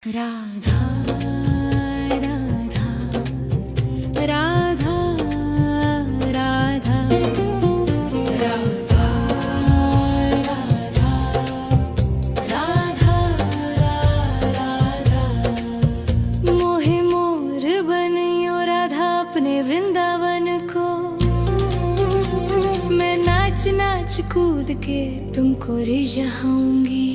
राधा राधा राधा राधा राधा राधा राधा मोहे मोर बनियो राधा अपने वृंदावन को। मैं नाच नाच कूद के तुमको रिझाऊंगी।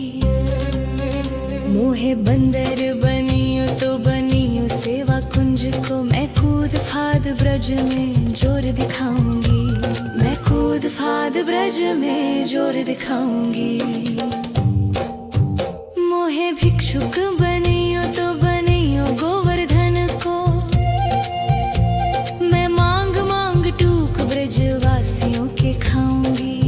मोहे बंदर बनियो तो बनियो सेवा कुंज को। मैं कूद फाद ब्रज में जोर दिखाऊंगी। मैं कूद फाद ब्रज में जोर दिखाऊंगी। मोहे भिक्षुक बनियो तो बनियो गोवर्धन को। मैं मांग मांग टूक ब्रजवासियों के खाऊंगी।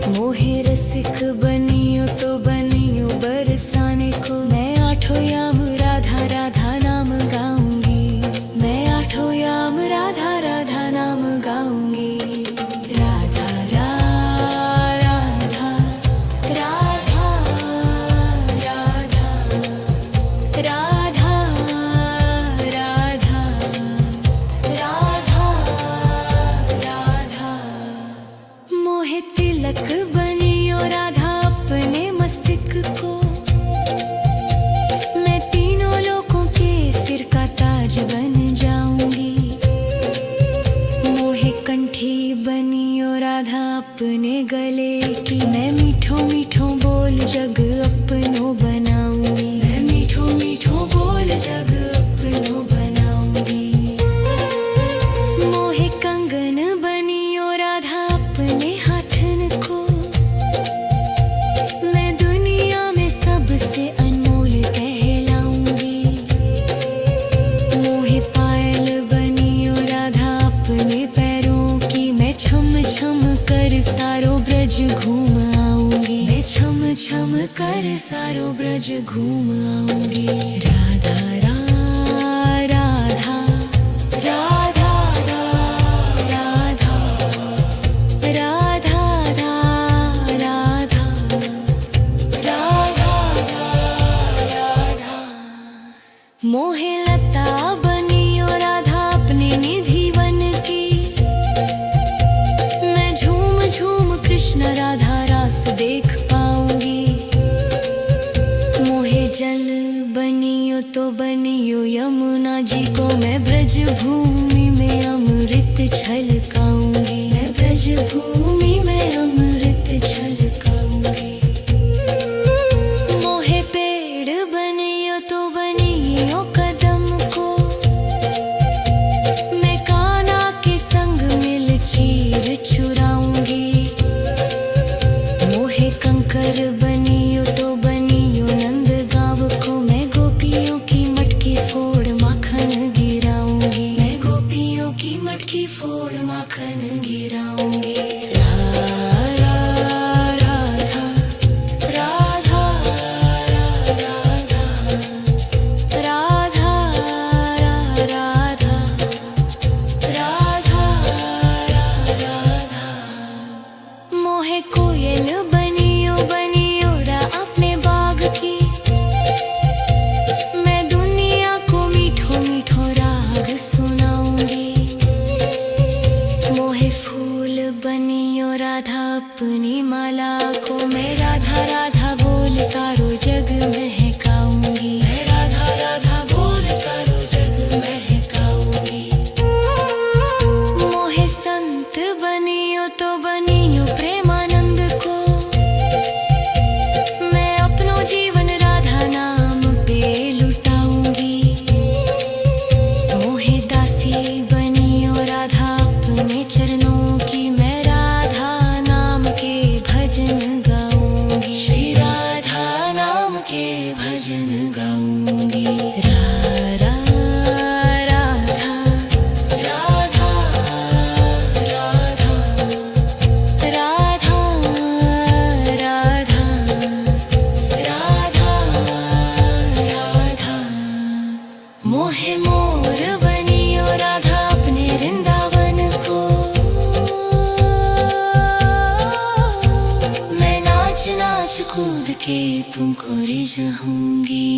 मोहे रसिक बनियो तो बनियो बरसाने को। मैं आठों याम राधा राधा नाम गाऊंगी। मैं आठों याम राधा राधा नाम गाऊंगी। राधा राधा राधा राधा राधा राधा राधा राधा मोहे तिलक बनियो राधा अपने मस्तिष्क को। मैं तीनों लोगों के सिर का ताज बन जाऊंगी। मोहे कंठी बनियो राधा अपने गले की। मैं मीठो मीठो बोल जग अपनो बनाऊंगी। मैं मीठो मीठो बोल जग अपनो बनाऊंगी। मोहे कंगन बनियो राधा अपने हाथन को। मैं दुनिया में सबसे अनमोल कहलाऊंगी। मोहे पायल बनियो राधा अपने पैरों की। मैं छम छम कर सारो ब्रज घूम आऊंगी। मैं छम छम कर सारो ब्रज घूम आऊंगी। राधा राधा राधा राधा राधा राधा राधा राधा मोहे लता बनियो राधा अपने निधि वन की। मैं झूम झूम कृष्ण राधा रास देख पाऊंगी। मोहे जल बनियो तो बनियो यमुना जी को। मैं ब्रज भूमि में अमृत छलकाऊंगी। मैं ब्रज भूमि में अमृत छलकाऊंगी। मोहे पेड़ बनियो तो बनियो कदम को। मैं कान्हा के संग मिल चीर चुराऊंगी। मोहे कंकर बनियो तो बनियो नंद गाँव को। मैं गोपियों की मटकी फोड़ माखन गिराऊंगी। मैं गोपियों की मटकी फोड़ माखन गिराऊंगी। राधा राधा राधा राधा राधा राधा राधा मोहे कोयल बनियो बनियो रा अपने बाग की। मैं दुनिया को मीठो मीठो राग सुनाऊंगी। मोहे फूल बनियो राधा अपनी माला को। मैं राधा राधा बोल सारो जग महकाऊंगी। मैं राधा राधा बोल सारो जग महकाऊंगी। मोहे संत बनियो तो बनियो प्रेमानंद को। मैं अपनो जीवन राधा नाम पे लुटाऊंगी। मोहे दासी बनियो राधा अपने चरणों की। मैं राधा नाम के भजन गाऊंगी। श्री राधा नाम के भजन गाऊंगी। राधा राधा राधा राधा राधा राधा राधा मोहे मोर बनियो राधा अपने वृंदावन को। मैं नाच नाच कूद के तुमको रिझाऊंगी।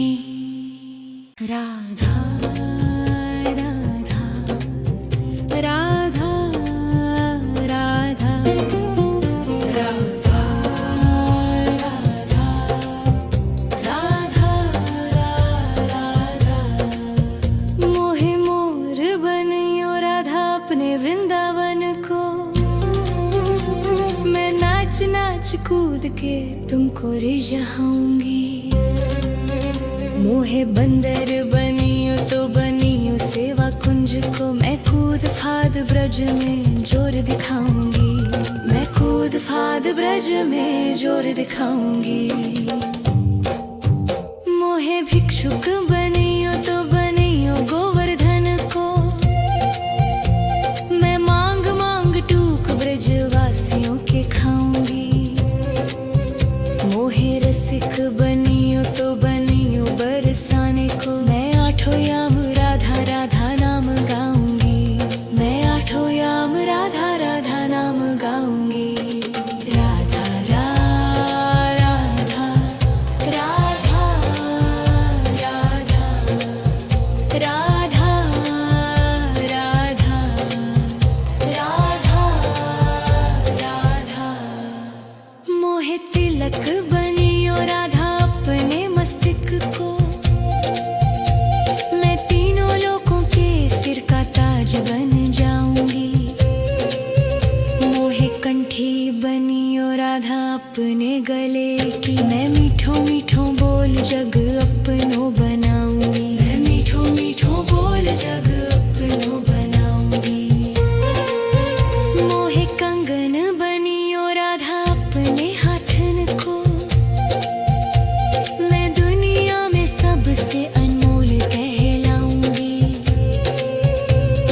राधा राधा राधा राधा राधा राधा राधा राधा। मोहे मोर बनियो राधा अपने वृंदावन को, मैं नाच नाच कूद के तुमको रिझाऊंगी। मोहे बंदर बनियो तो बनियो सेवा कुंज को, मैं कूद फाद ब्रज में जोर दिखाऊंगी। मैं कूद फाद ब्रज में जोर दिखाऊंगी। मोहे भिक्षुक बनियो तो बनियो गोवर्धन को, मैं मांग मांग टूक ब्रज वासियों के खाऊंगी। मोहे रसिक बनियो तो बनियो बरसाने को, मैं आठों याम राधा राधा नाम गाऊंगी। मैं आठों याम राधा राधा नाम गाऊंगी। राधा राधा राधा राधा राधा राधा राधा राधा। मोहे तिलक बनियो राधा अपने मस्तिष्क को, मैं तीनों लोगों के सिर का ताज बन जाऊंगी। मोहे कंठी बनियो राधा अपने गले की, मैं मीठो मीठो बोल जग अपनो बनाऊंगी। मैं मीठो मीठो बोल जग अपनो बनाऊंगी। मोहे कंगन बनियो राधा अपने हाथन को, मैं दुनिया में सबसे अनमोल कहलाऊंगी।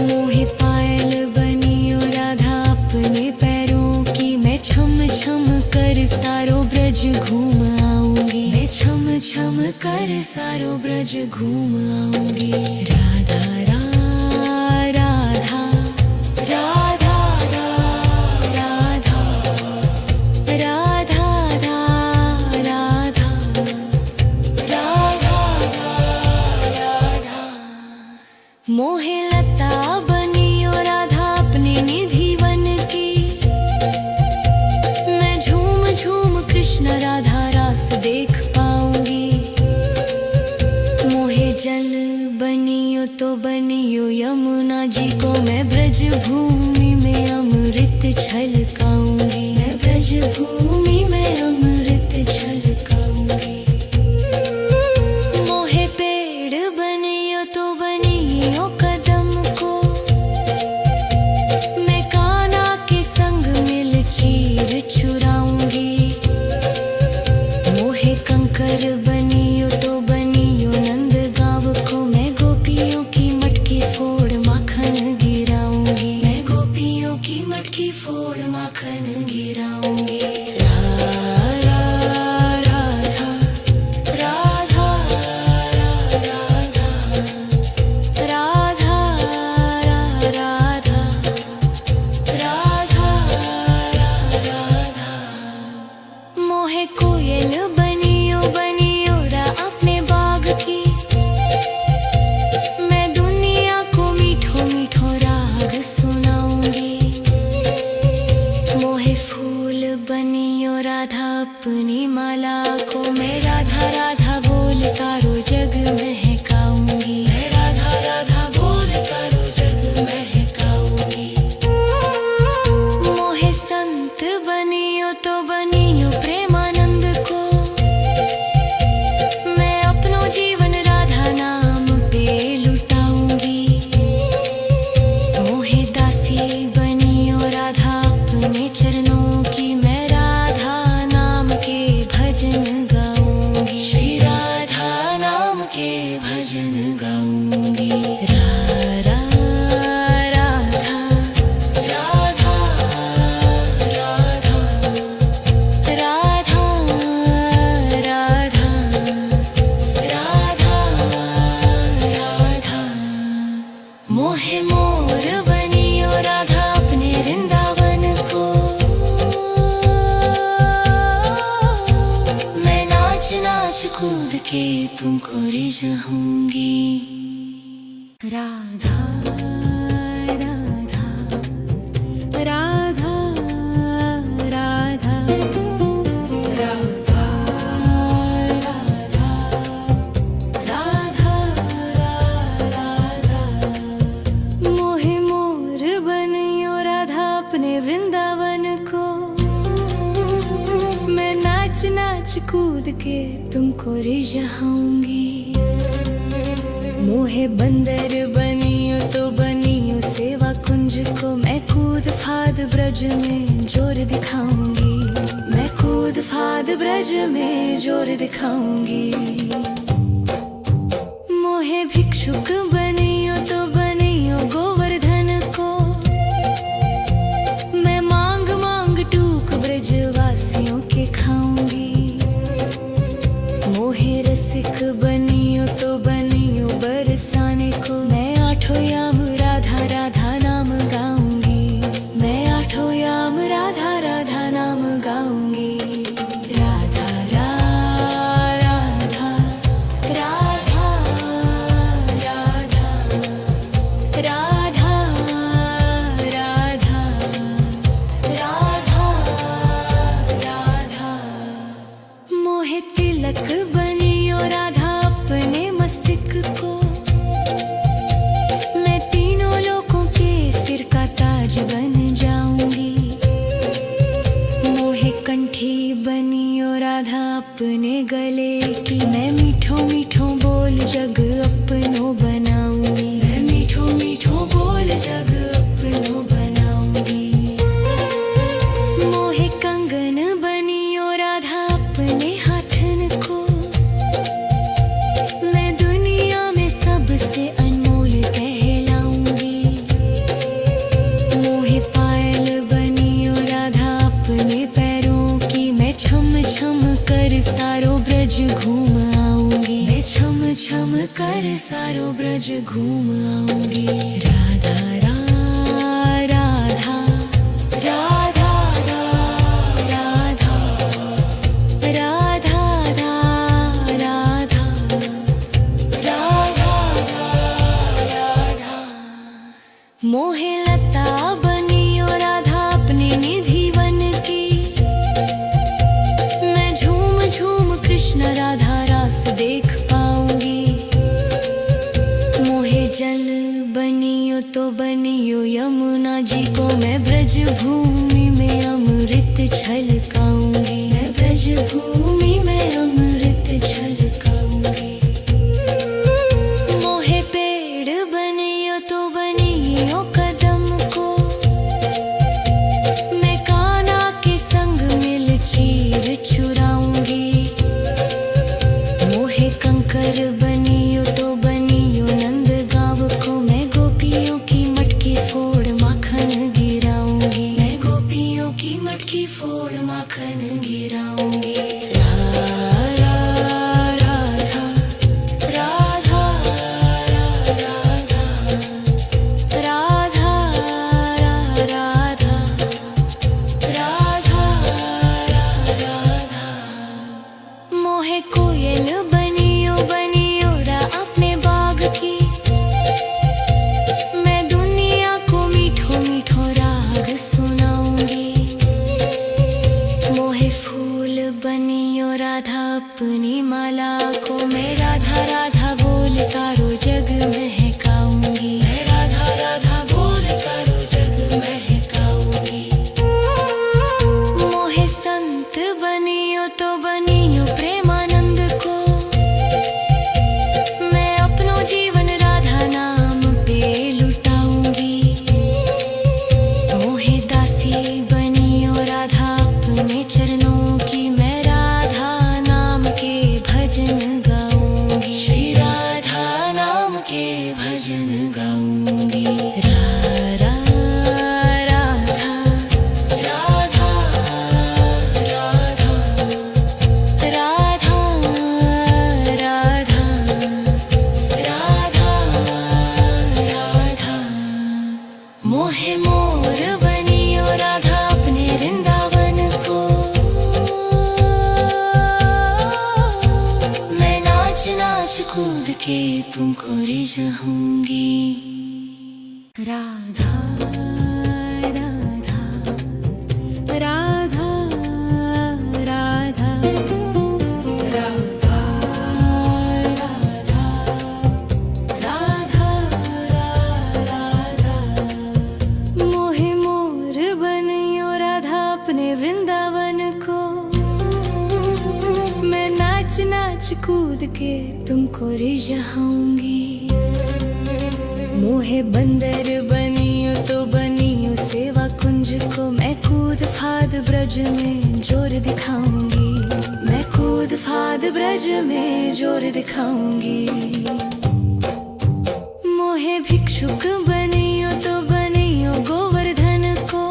मोहे पायल बनियो राधा अपने पैरों की, मैं छम छम कर सारो ब्रज घूम आऊंगी। मैं छम छम कर सारो ब्रज घूम आऊंगी। राधा राधा राधा राधा राधा राधा राधा राधा। मोहे लता बनियो राधा अपने निधि वन की, मैं झूम झूम कृष्ण राधा रास देख पाऊंगी। मोहे जल बनियो तो बनियो यमुना जी को, मैं ब्रज भूमि में अमृत छलकाऊंगी। मैं ब्रज भूमि में अमृत छलकाऊंगी। मोहे पेड़ बनियो तो बनियो कदम को, मैं कान्हा के संग मिल चीर चुराऊंगी। मोहे कंकर बनियो तो बनियो नंद गाँव को, मैं गोपियों की मटकी फोड़ माखन गिराऊंगी। मैं गोपियों की मटकी फोड़ माखन गिराऊंगी। राधा राधा राधा राधा राधा राधा। मोहे कोयल बनियो बनियो रा अपने बाग की, मैं दुनिया को मीठो मीठो राग सुनाऊंगी। मोहे फूल बनियो राधा अपनी माला को, मैं राधा राधा बोल सारो जग महकाऊंगी। मैं राधा राधा बोल सारो जग महकाऊंगी। मोहे संत बनियो तो बनियो प्रेमानंद को, मैं अपनो जीवन राधा नाम पे लुटाऊंगी। मोहे दासी बनियो राधा अपने चरणों की, मैं राधा नाम के भजन गाऊंगी। श्री राधा नाम के भजन गाऊंगी। राधा राधा राधा राधा राधा राधा राधा। मोहे मोर बनियो राधा अपने वृंदावन को, मैं नाच नाच तुमको रिझाऊंगी। राधा राधा राधा राधा राधा राधा राधा मोहे मोर बनियो राधा अपने वृंदावन को। मैं नाच नाच कूद के तुमको रिझाऊंगी। मोहे बंदर बनियो तो बनियो सेवा कुंज को। मैं कूद फाद ब्रज में जोर दिखाऊंगी। मैं कूद फाद ब्रज में जोर दिखाऊंगी। मोहे भिक्षुक बनियो तो बनियो गोवर्धन को। मैं मांग मांग टूक ब्रजवासियों के खाऊंगी। मोहे रसिक बनियो तो बनियो बरसाने को। मैं आठों याम राधा राधा नाम गाऊंगी। मैं आठों याम राधा राधा नाम गाऊंगी। राधा राधा राधा राधा राधा राधा राधा राधा मोहे तिलक बनियो राधा अपने मस्तिष्क को। मैं तीनों लोगों के सिर का ताज बन जाऊंगी। मोहे कंठी बनियो राधा अपने गले की। मैं मीठो मीठो बोल जग अपनो बनाऊंगी। मैं मीठो मीठो बोल जग अपनो बनाऊंगी। मोहे कंगन बनियो राधा अपने हाथन को। मैं दुनिया में सबसे अनमोल कहलाऊंगी। मोहे पायल बनियो राधा अपने पैरों की। मैं छम छम कर सारो ब्रज घूम आऊंगी। मैं छम छम कर सारो ब्रज घूम आऊंगी। राधा राधा राधा राधा राधा राधा राधा राधा मोहे लता बनियो राधा अपने निधि वन की। मैं झूम झूम कृष्ण राधा रास देख पाऊंगी। मोहे जल बनियो तो बनियो यमुना जी को। मैं ब्रज भूमि में अमृत छलकाऊंगी। मैं ब्रज भूमि में अमृत छलकाऊंगी। मोहे पेड़ बनियो तो बनियो कदम को। मैं कान्हा के संग मिल चीर चुराऊंगी। मोहे कंकर बनियो तो बनियो नंद गाँव को। मैं गोपियों की मटकी फोड़ माखन गिराऊंगी। मैं गोपियों की मटकी फोड़ माखन गिराऊंगी। राधा राधा राधा राधा राधा राधा राधा मोहे कोयल बनियो बनियो कूद के तुमको रिझाऊंगी। राधा राधा राधा राधा राधा राधा राधा मोहे मोर बनियो राधा अपने वृंदावन को। मैं नाच नाच कूद के तुमको रिझाऊंगी। मोहे बंदर बनियो तो बनियो सेवा कुंज को। मैं कूद फाद ब्रज में जोर दिखाऊंगी। मैं कूद फाद ब्रज में जोर दिखाऊंगी। मोहे भिक्षुक बनियो तो बनियो गोवर्धन को।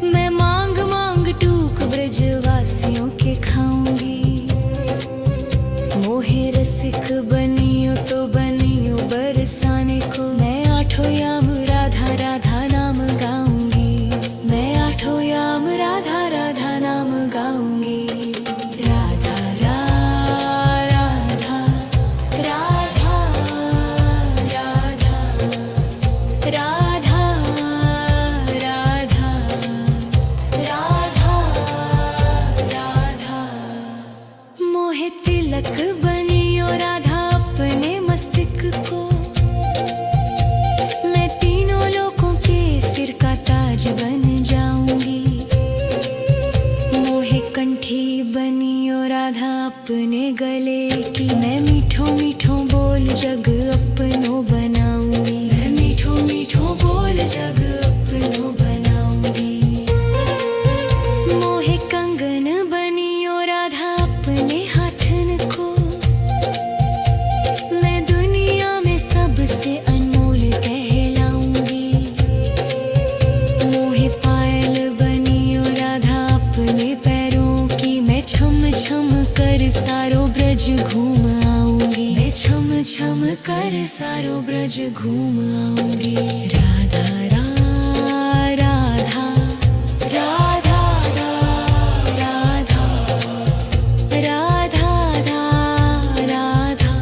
मैं मांग मांग टूक ब्रजवासियों के खाऊंगी। मोहे रसिक बनियो तो बनियो बरसाने को। मैं आठों याम राधा राधा नाम गाऊंगी। मैं आठों याम राधा राधा नाम गाऊंगी। राधा राधा राधा राधा राधा राधा राधा राधा मोहे तिलक बनियो राधा अपने मस्तक को। मैं तीनों लोगों के सिर का ताज बन जाऊंगी। मोहे कंठी बनियो राधा अपने गले की। मैं मीठो मीठो बोल जग अपनो बनाऊंगी। मैं मीठो मीठो बोल जग अपनो बनाऊंगी। मोहे कंगन बनियो राधा अपने हाथन को। मैं दुनिया में सबसे अनमोल कहलाऊंगी। मोहे पायल बनियो राधा अपने पैरों की। मैं छम छम कर सारो ब्रज घूम आऊंगी। मैं छम छम कर सारो ब्रज घूम आऊंगी। राधा राधा राधा राधा राधा राधा राधा राधा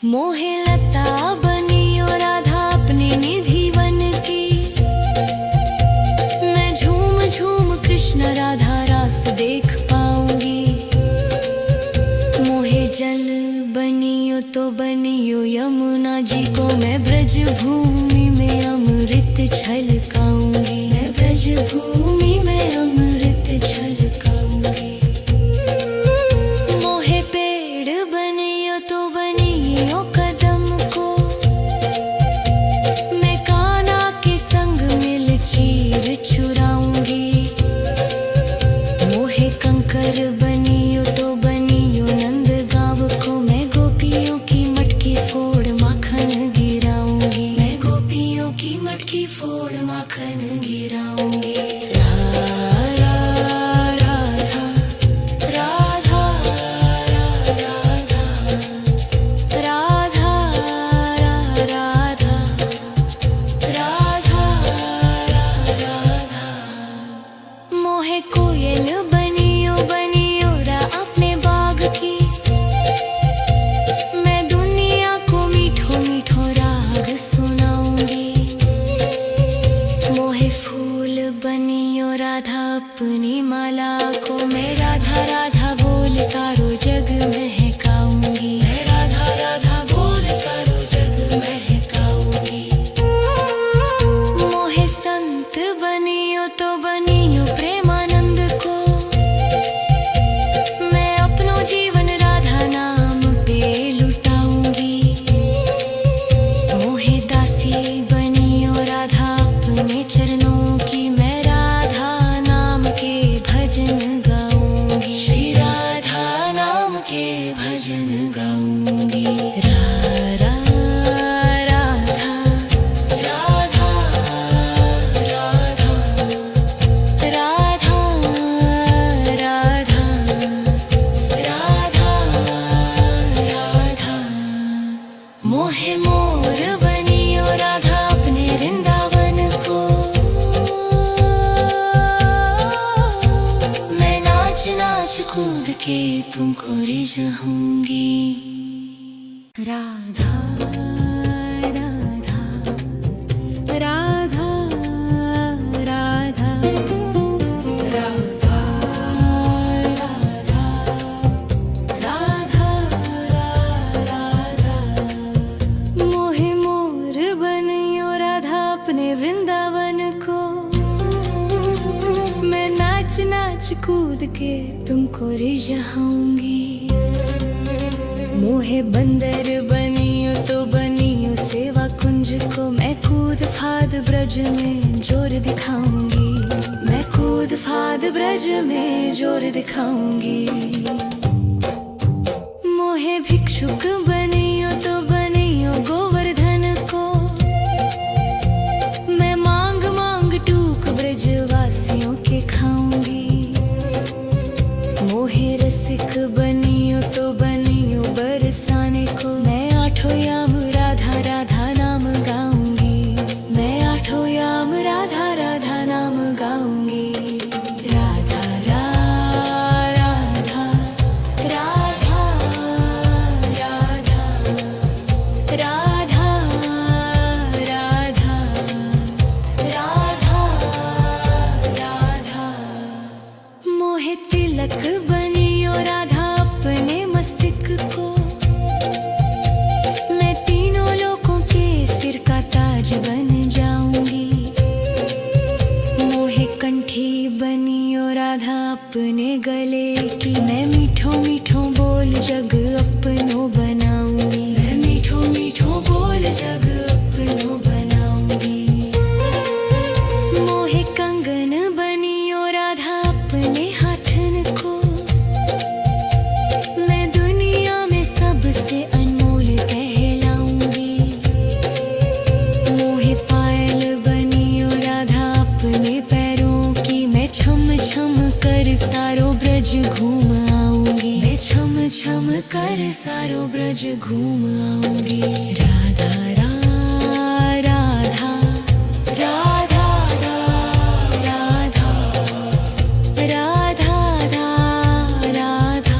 मोहे लता बनियो राधा अपने निधि वन की। मैं झूम झूम कृष्ण राधा रास देख पाऊंगी। मोहे जल बनियो तो बनियो यमुना जी को। मैं ब्रज भूमि में अमृत छलकाऊंगी। मैं ब्रज भूमि में अमृत छलकाऊंगी। मोहे पेड़ बनियो तो बनियो कदम को। मैं कान्हा के संग मिल चीर चुराऊंगी। मोहे कंकर बनियो तो बनियो नंद गांव को। मैं गोपियों की मटकी फोड़ माखन गिराऊंगी। मैं गोपियों की मटकी फोड़ माखन गिराऊंगी। राधा राधा राधा राधा राधा राधा मोहे कोयल बनियो बनियो रा अपने बाग की। मैं दुनिया को मीठो मीठो राग सुनाऊंगी। मोहे फूल बनियो राधा अपनी माला को। मैं राधा राधा बोल सारो जग महकाऊंगी। मैं राधा राधा बोल सारो जग महकाऊंगी। मोहे संत बनियो तो बनियो प्रेमानंद को। मैं अपनो जीवन राधा नाम पे लुटाऊंगी। मोहे दासी बनियो राधा अपने चरणों की। मैं राधा नाम के भजन गाऊंगी। श्री राधा नाम के भजन गाऊंगी। राधा राधा राधा राधा राधा राधा राधा मोहे मोर बनियो राधा अपने वृंदावन को। नाच कूद के तुमको रिझाऊंगी। राधा राधा राधा राधा राधा राधा राधा मोहे मोर बनियो राधा अपने वृंदावन को। मैं नाच नाच कूद के तुमको रिझाऊंगी। मोहे बंदर बनियो तो बनियो सेवा कुंज को। मैं कूद फाद ब्रज में जोर दिखाऊंगी। मैं कूद फाद ब्रज में जोर दिखाऊंगी। मोहे भिक्षुक बनियो तो बनियो गोवर्धन को। मैं मांग मांग टूक ब्रजवासियों के खाऊंगी। मोहे रसिक बनियो तो बनियो बरसाने को। मैं आठों याम राधा राधा नाम गाऊंगी। मैं आठों याम राधा राधा नाम गाऊंगी। राधा राधा राधा राधा राधा राधा राधा मोहे तिलक बनियो राधा अपने मस्तिष्क को। मैं तीनों लोगों के सिर का ताज बन जाऊंगी। मोहे कंठी बनियो राधा अपने गले की। मैं मीठो मीठो बोल जग अपनो बनाऊंगी। मैं मीठो मीठो बोल जग अपनो बनाऊंगी। मोहे कंगन बनियो राधा अपने हाथन को। मैं दुनिया में सबसे अनमोल कहलाऊंगी। मोहे पायल बनियो राधा अपने पैरों की। मैं छम छम कर सारो ब्रज घूम आऊंगी। मैं छम छम कर सारो ब्रज घूम आऊंगी। राधा राधा राधा राधा राधा राधा राधा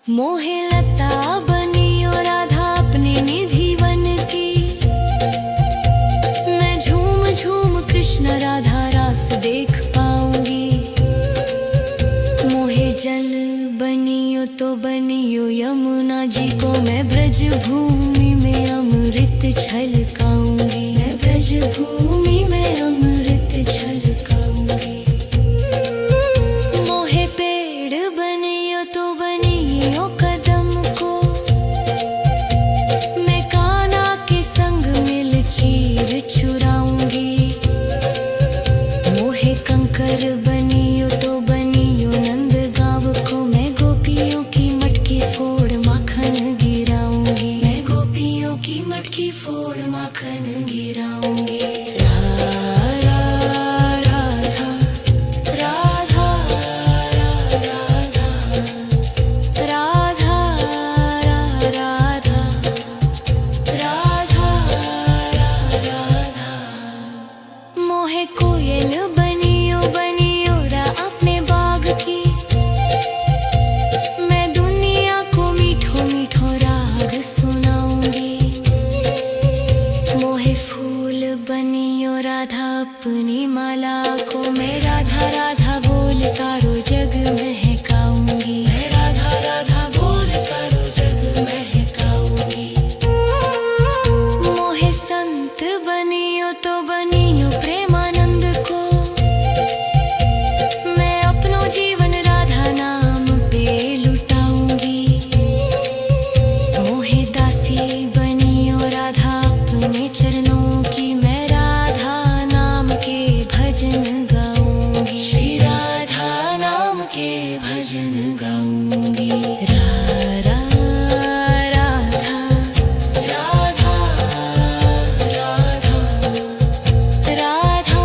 मोहे लता बनियो राधा अपने निधि वन की। मैं झूम झूम कृष्ण राधा रास देख पाऊंगी। मोहे जल बनियो तो बनियो यमुना जी को। मैं ब्रज भूमि में अमृत छलकाऊंगी। मैं ब्रज भूमि में अमृत छलकाऊंगी। मोहे पेड़ बनियो तो बनियो कदम को। मैं कान्हा के संग मिल चीर चुराऊंगी। मोहे कंकर बनियो तो बनियो नंद गाँव को। मैं गोपियों की मटकी फोड़ माखन गिराऊंगी। मैं गोपियों की मटकी फोड़ माखन गिराऊंगी। राधा राधा राधा राधा राधा राधा राधा मोहे कोयल बनियो बनियो रा अपने बाग की। मैं दुनिया को मीठो मीठो राग सुनाऊंगी। मोहे फूल बनियो राधा अपनी माला को। मैं राधा राधा बोल सारो जग महकाऊंगी। मैं राधा राधा बोल सारो जग महकाऊंगी। मोहे संत बनियो तो बनियो प्रेमानंद को। मैं अपनो जीवन राधा नाम पे लुटाऊंगी। मोहे दासी बनियो राधा अपने चरणों की। मैं राधा नाम के भजन गाऊंगी। श्री राधा नाम के भजन गाऊंगी। राधा राधा राधा राधा राधा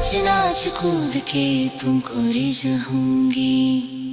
नाच नाच कूद के तुमको रिझाऊंगी।